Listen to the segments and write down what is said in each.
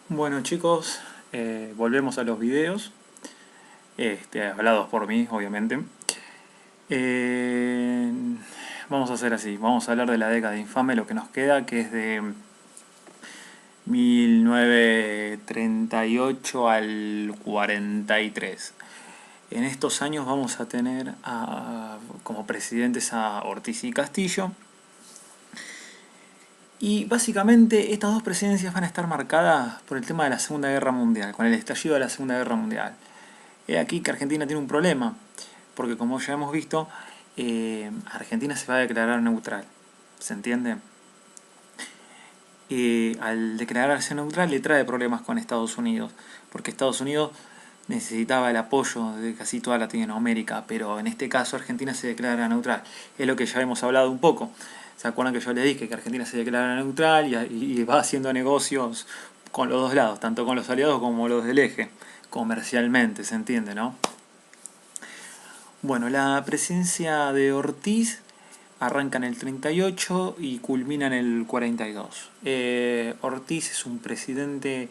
Bueno chicos, volvemos a los videos, hablados por mí, obviamente. Eh, Vamos a hacer así, vamos a hablar de la década infame, lo que nos queda, que es de 1938 al 43. En estos años vamos a tener como presidentes a Ortiz y Castillo. Y básicamente estas dos presidencias van a estar marcadas por el tema de la Segunda Guerra Mundial, con el estallido de la Segunda Guerra Mundial. He aquí que Argentina tiene un problema, porque como ya hemos visto, Argentina se va a declarar neutral. ¿Se entiende? Al declararse neutral le trae problemas con Estados Unidos, porque Estados Unidos necesitaba el apoyo de casi toda Latinoamérica, pero en este caso Argentina se declara neutral. Es lo que ya hemos hablado un poco. ¿Se acuerdan que yo les dije que Argentina se declara neutral y va haciendo negocios con los dos lados, tanto con los aliados como los del eje, comercialmente, se entiende, ¿no? Bueno, la presidencia de Ortiz arranca en el 38 y culmina en el 42. Ortiz es un presidente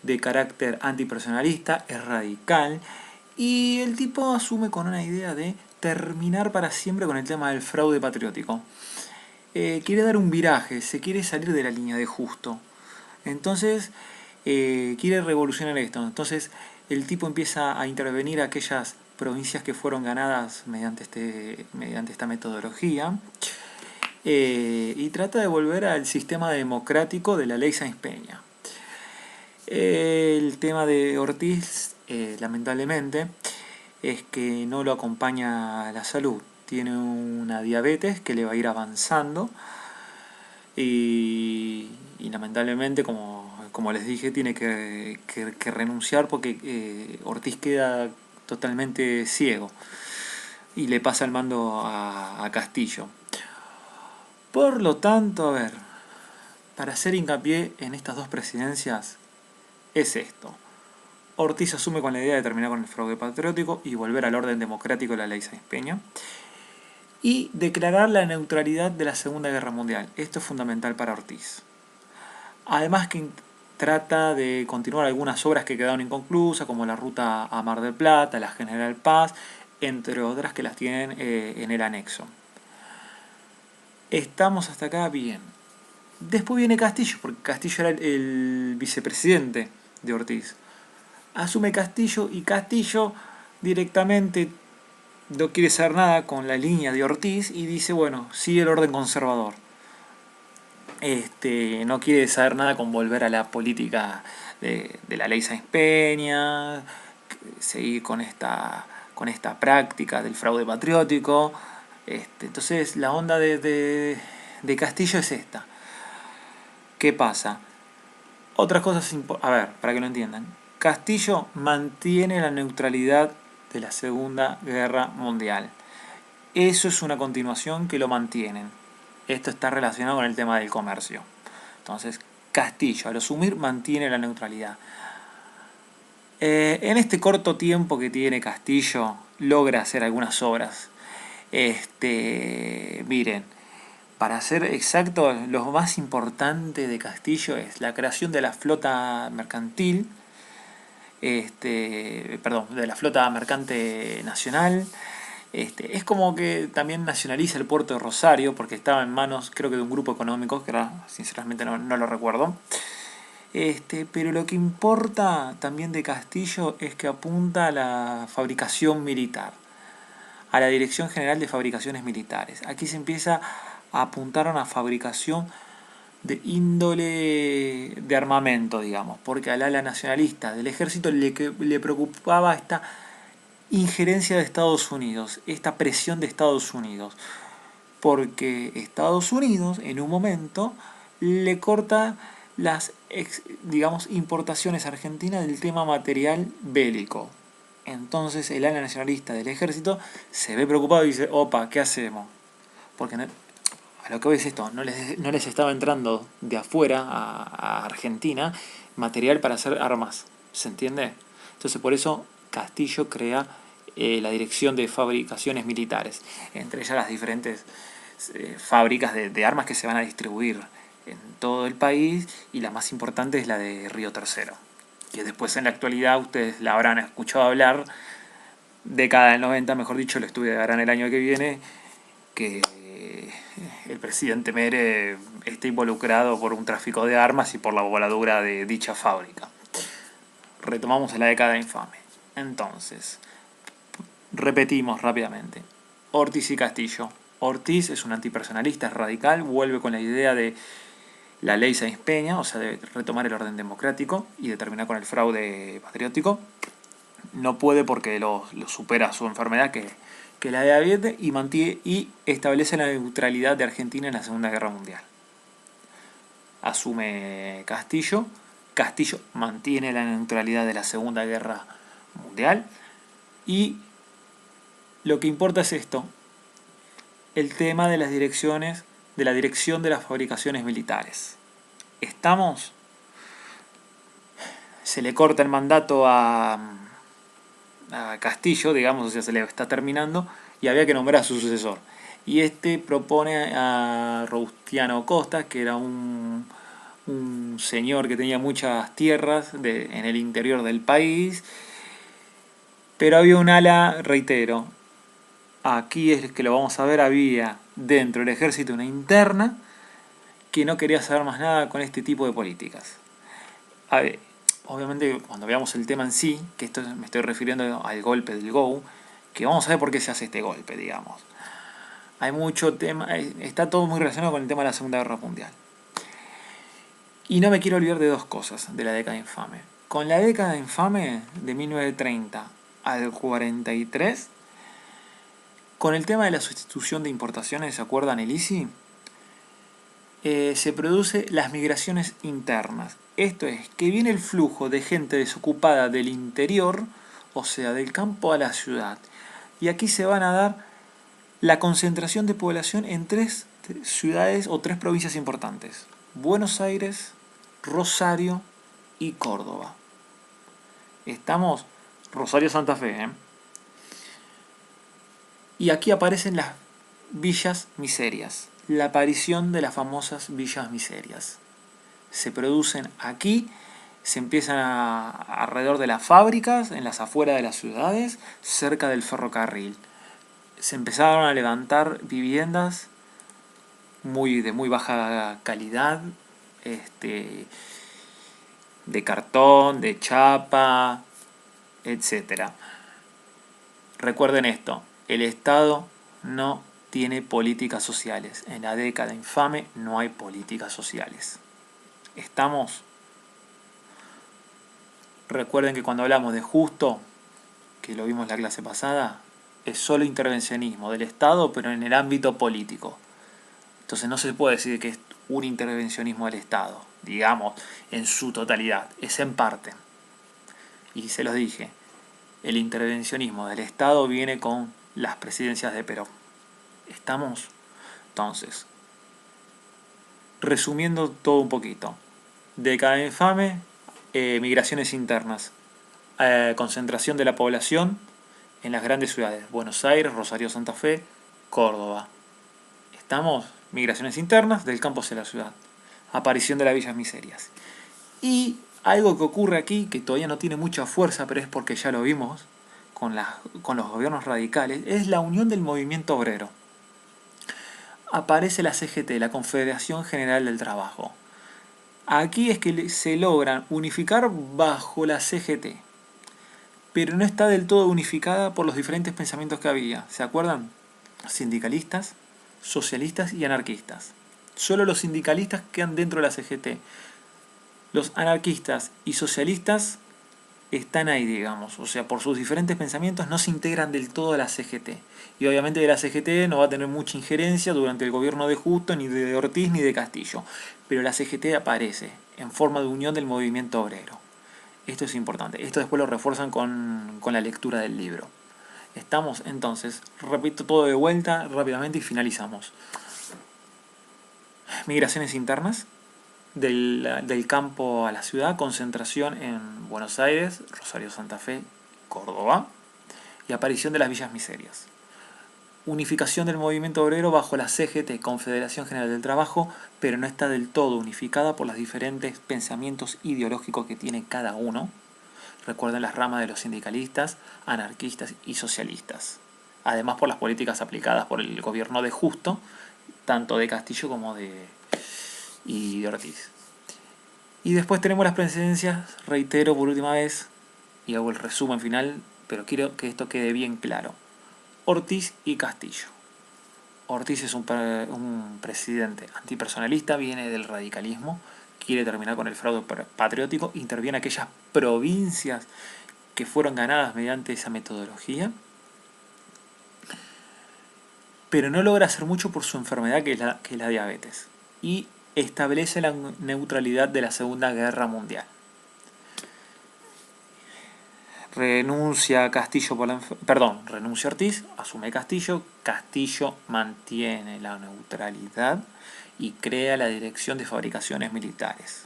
de carácter antipersonalista, es radical, y el tipo asume con una idea de terminar para siempre con el tema del fraude patriótico. Quiere dar un viraje, se quiere salir de la línea de justo. Entonces, quiere revolucionar esto. Entonces, el tipo empieza a intervenir aquellas provincias que fueron ganadas mediante esta metodología, y trata de volver al sistema democrático de la ley Sáenz Peña. El tema de Ortiz, lamentablemente, es que no lo acompaña la salud. Tiene una diabetes que le va a ir avanzando y lamentablemente, como les dije, tiene que renunciar porque Ortiz queda totalmente ciego y le pasa el mando a Castillo. Por lo tanto, a ver, para hacer hincapié en estas dos presidencias, es esto. Ortiz asume con la idea de terminar con el fraude patriótico y volver al orden democrático de la ley Sáenz Peña, y declarar la neutralidad de la Segunda Guerra Mundial. Esto es fundamental para Ortiz. Además que trata de continuar algunas obras que quedaron inconclusas, como la ruta a Mar del Plata, la General Paz, entre otras que las tienen en el anexo. Estamos hasta acá bien. Después viene Castillo, porque Castillo era el vicepresidente de Ortiz. Asume Castillo y Castillo directamente no quiere saber nada con la línea de Ortiz y dice, bueno, sigue el orden conservador. No quiere saber nada con volver a la política de la ley Sáenz Peña, seguir con esta práctica del fraude patriótico. Entonces la onda de Castillo es esta. ¿Qué pasa? Otras cosas, a ver, para que lo entiendan. Castillo mantiene la neutralidad de la Segunda Guerra Mundial. Eso es una continuación que lo mantienen. Esto está relacionado con el tema del comercio. Entonces, Castillo, al asumir, mantiene la neutralidad. En este corto tiempo que tiene Castillo, logra hacer algunas obras. Miren, para ser exacto, lo más importante de Castillo es la creación de la flota mercantil, de la flota mercante nacional. Es como que también nacionaliza el puerto de Rosario, porque estaba en manos, creo que de un grupo económico, que ahora sinceramente no lo recuerdo. Pero lo que importa también de Castillo es que apunta a la fabricación militar, a la Dirección General de Fabricaciones Militares. Aquí se empieza a apuntar a una fabricación de índole de armamento, digamos, porque al ala nacionalista del ejército le preocupaba esta injerencia de Estados Unidos, esta presión de Estados Unidos, porque Estados Unidos en un momento le corta las, digamos, importaciones a Argentina del tema material bélico. Entonces el ala nacionalista del ejército se ve preocupado y dice, opa, ¿qué hacemos? Porque a lo que voy es esto, no les estaba entrando de afuera a Argentina material para hacer armas, ¿se entiende? Entonces por eso Castillo crea la Dirección de Fabricaciones Militares, entre ellas las diferentes fábricas de armas que se van a distribuir en todo el país, y la más importante es la de Río Tercero, que después en la actualidad ustedes la habrán escuchado hablar, década del 90, mejor dicho, lo estudiarán el año que viene, que el presidente Mere está involucrado por un tráfico de armas y por la voladura de dicha fábrica. Retomamos a la década infame. Entonces, repetimos rápidamente. Ortiz y Castillo. Ortiz es un antipersonalista, es radical, vuelve con la idea de la ley Sáenz-Peña, o sea, de retomar el orden democrático y de terminar con el fraude patriótico. No puede porque lo supera su enfermedad, que la diabetes, y establece la neutralidad de Argentina en la Segunda Guerra Mundial. Asume Castillo. Castillo mantiene la neutralidad de la Segunda Guerra Mundial. Y lo que importa es esto: el tema de las direcciones, de la dirección de las fabricaciones militares. ¿Estamos? Se le corta el mandato a Castillo, digamos, o sea, se le está terminando, y había que nombrar a su sucesor. Y este propone a Robustiano Costa, que era un señor que tenía muchas tierras en el interior del país, pero había un ala, reitero, aquí es que lo vamos a ver, había dentro del ejército una interna que no quería saber más nada con este tipo de políticas. A ver, obviamente cuando veamos el tema en sí, que esto me estoy refiriendo al golpe del GO, que vamos a ver por qué se hace este golpe, digamos. Hay mucho tema, está todo muy relacionado con el tema de la Segunda Guerra Mundial. Y no me quiero olvidar de dos cosas de la década infame. Con la década infame de 1930 al 43, con el tema de la sustitución de importaciones, ¿se acuerdan el ISI? Se produce las migraciones internas. Esto es, que viene el flujo de gente desocupada del interior, o sea, del campo a la ciudad. Y aquí se van a dar la concentración de población en 3 ciudades o 3 provincias importantes: Buenos Aires, Rosario y Córdoba. Estamos, Rosario, Santa Fe, ¿eh? Y aquí aparecen las villas miserias, la aparición de las famosas villas miserias. Se producen aquí, se empiezan alrededor de las fábricas, en las afueras de las ciudades, cerca del ferrocarril. Se empezaron a levantar viviendas de muy baja calidad, de cartón, de chapa, etc. Recuerden esto: el Estado no tiene políticas sociales. En la década infame no hay políticas sociales. ¿Estamos? Recuerden que cuando hablamos de justo, que lo vimos en la clase pasada, es solo intervencionismo del Estado, pero en el ámbito político. Entonces no se puede decir que es un intervencionismo del Estado, digamos, en su totalidad. Es en parte. Y se los dije, el intervencionismo del Estado viene con las presidencias de Perón. ¿Estamos? Entonces, resumiendo todo un poquito: década infame, migraciones internas, concentración de la población en las grandes ciudades: Buenos Aires, Rosario, Santa Fe, Córdoba. ¿Estamos? Migraciones internas del campo hacia la ciudad, aparición de las villas miserias. Y algo que ocurre aquí, que todavía no tiene mucha fuerza, pero es porque ya lo vimos con los gobiernos radicales, es la unión del movimiento obrero. Aparece la CGT, la Confederación General del Trabajo. Aquí es que se logran unificar bajo la CGT, pero no está del todo unificada por los diferentes pensamientos que había. ¿Se acuerdan? Sindicalistas, socialistas y anarquistas. Solo los sindicalistas quedan dentro de la CGT. Los anarquistas y socialistas están ahí, digamos. O sea, por sus diferentes pensamientos no se integran del todo a la CGT. Y obviamente de la CGT no va a tener mucha injerencia durante el gobierno de Justo, ni de Ortiz, ni de Castillo. Pero la CGT aparece en forma de unión del movimiento obrero. Esto es importante. Esto después lo refuerzan con la lectura del libro. Estamos, entonces, repito todo de vuelta rápidamente y finalizamos. Migraciones internas del campo a la ciudad, concentración en Buenos Aires, Rosario, Santa Fe, Córdoba, y aparición de las villas miserias. Unificación del movimiento obrero bajo la CGT, Confederación General del Trabajo, pero no está del todo unificada por los diferentes pensamientos ideológicos que tiene cada uno. Recuerden las ramas de los sindicalistas, anarquistas y socialistas. Además por las políticas aplicadas por el gobierno de Justo, tanto de Castillo como de Ortiz. Y después tenemos las presidencias, reitero por última vez, y hago el resumen final, pero quiero que esto quede bien claro. Ortiz y Castillo. Ortiz es un presidente antipersonalista, viene del radicalismo, quiere terminar con el fraude patriótico, interviene aquellas provincias que fueron ganadas mediante esa metodología, pero no logra hacer mucho por su enfermedad que es la diabetes, y establece la neutralidad de la Segunda Guerra Mundial. Renuncia Ortiz, asume Castillo, Castillo mantiene la neutralidad y crea la Dirección de Fabricaciones Militares.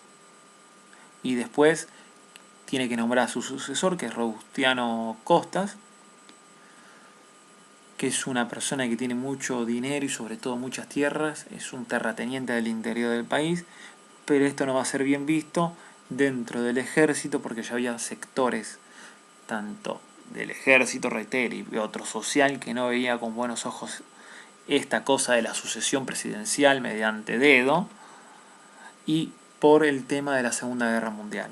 Y después tiene que nombrar a su sucesor, que es Robustiano Costas, que es una persona que tiene mucho dinero y sobre todo muchas tierras, es un terrateniente del interior del país, pero esto no va a ser bien visto dentro del ejército porque ya había sectores tanto del ejército, reitero, y otro social que no veía con buenos ojos esta cosa de la sucesión presidencial mediante dedo, y por el tema de la Segunda Guerra Mundial.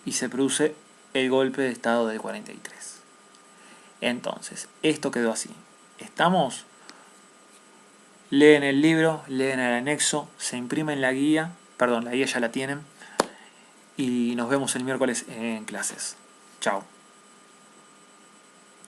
Y se produce el golpe de Estado del 43. Entonces, esto quedó así. ¿Estamos? Leen el libro, leen el anexo, se imprimen la guía ya la tienen, y nos vemos el miércoles en clases. Chao.